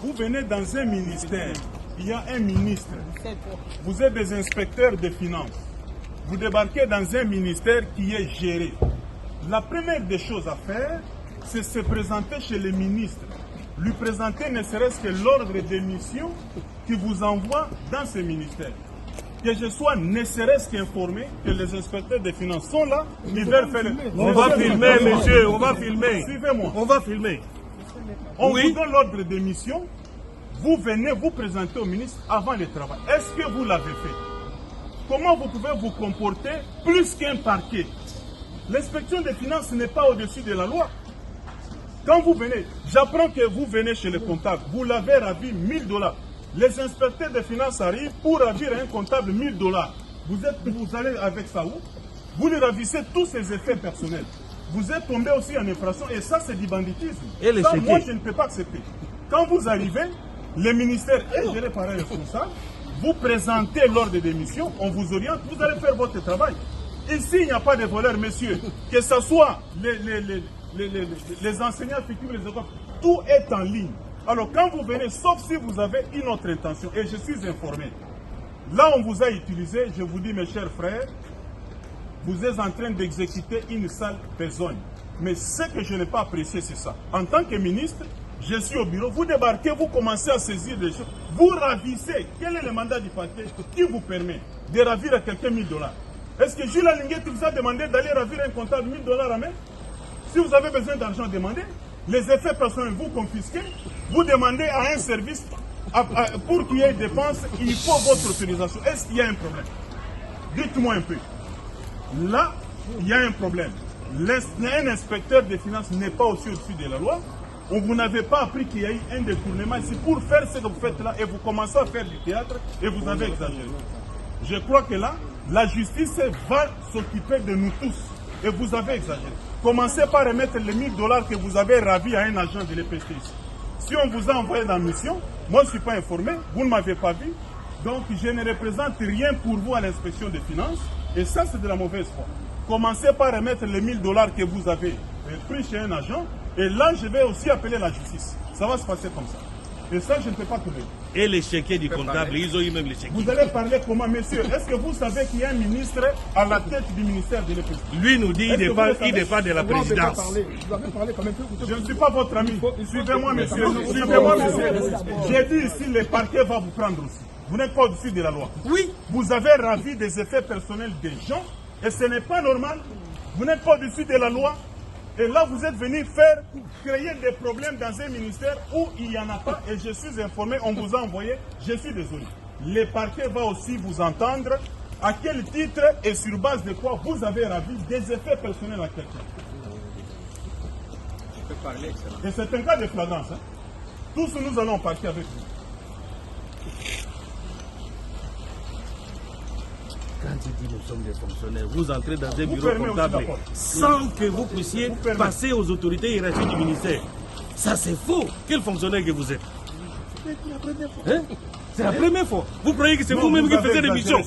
Vous venez dans un ministère, il y a un ministre, vous êtes des inspecteurs des finances, vous débarquez dans un ministère qui est géré. La première des choses à faire, c'est se présenter chez le ministre, lui présenter ne serait-ce que l'ordre de mission qui vous envoie dans ce ministère. Que je sois ne serait-ce qu'informé que les inspecteurs des finances sont là, ils veulent faire... On va filmer, monsieur, on va filmer. Suivez-moi. On va filmer. On vous donne l'ordre de mission, vous venez vous présenter au ministre avant le travail. Est-ce que vous l'avez fait? Comment vous pouvez vous comporter plus qu'un parquet? L'inspection des finances n'est pas au-dessus de la loi. Quand vous venez, j'apprends que vous venez chez le comptable, vous l'avez ravi 1000 $. Les inspecteurs des finances arrivent pour ravir un comptable 1000 $. Vous allez avec ça où? Vous lui ravissez tous ses effets personnels. Vous êtes tombé aussi en infraction et ça c'est du banditisme. Et ça, moi je ne peux pas accepter. Quand vous arrivez, le ministère est géré par un responsable, vous présentez l'ordre de mission, on vous oriente, vous allez faire votre travail. Ici il n'y a pas de voleurs, messieurs. Que ce soit les enseignants fictifs, les écoles, tout est en ligne. Alors quand vous venez, sauf si vous avez une autre intention, et je suis informé, là on vous a utilisé, je vous dis mes chers frères, vous êtes en train d'exécuter une sale besogne. Mais ce que je n'ai pas apprécié, c'est ça. En tant que ministre, je suis au bureau, vous débarquez, vous commencez à saisir des choses, vous ravissez. Quel est le mandat du parquet qui vous permet de ravir à quelqu'un 1000 $? Est-ce que Jules Alinguet vous a demandé d'aller ravir un comptable 1000 $ à main? Si vous avez besoin d'argent, demandez. Les effets personnels, vous confisquez. Vous demandez à un service, pour qu'il y ait dépenses, il faut votre autorisation. Est-ce qu'il y a un problème? Dites-moi un peu. Là, il y a un problème. Un inspecteur des finances n'est pas aussi au-dessus de la loi. Vous n'avez pas appris qu'il y a eu un détournement ici pour faire ce que vous faites là et vous commencez à faire du théâtre et vous avez exagéré. Je crois que là, la justice va s'occuper de nous tous et vous avez exagéré. Commencez par remettre les 1000 $ que vous avez ravis à un agent de l'EPT ici. Si on vous a envoyé dans la mission, moi je ne suis pas informé, vous ne m'avez pas vu, donc je ne représente rien pour vous à l'inspection des finances et ça c'est de la mauvaise foi. Commencez par remettre les 1000 $ que vous avez pris chez un agent et là je vais aussi appeler la justice. Ça va se passer comme ça. Et ça je ne peux pas trouver. Et les chéquiers du comptable, ils ont eu même les chéquiers. Vous allez parler comment, monsieur? Est-ce que vous savez qu'il y a un ministre à la tête du ministère de l'EPT? Lui nous dit qu'il dépend de la présidence. Je ne suis pas votre ami. Suivez-moi, monsieur. Suivez-moi, monsieur. J'ai dit ici, le parquet va vous prendre aussi. Vous n'êtes pas au-dessus de la loi. Oui. Vous avez ravi des effets personnels des gens et ce n'est pas normal. Vous n'êtes pas au-dessus de la loi. Et là, vous êtes venu créer des problèmes dans un ministère où il n'y en a pas. Et je suis informé, on vous a envoyé. Je suis désolé. Le parquet va aussi vous entendre. À quel titre et sur base de quoi vous avez ravi des effets personnels à quelqu'un. Et c'est un cas de flagrance. Hein. Tous nous allons partir avec vous. Quand il dit nous sommes des fonctionnaires, vous entrez dans un bureau comptable sans que vous puissiez passer aux autorités hiérarchiques du ministère. Ça c'est faux. Quel fonctionnaire que vous êtes? C'est la première fois. Hein? C'est la première fois. Vous croyez que c'est vous-même qui faites des missions?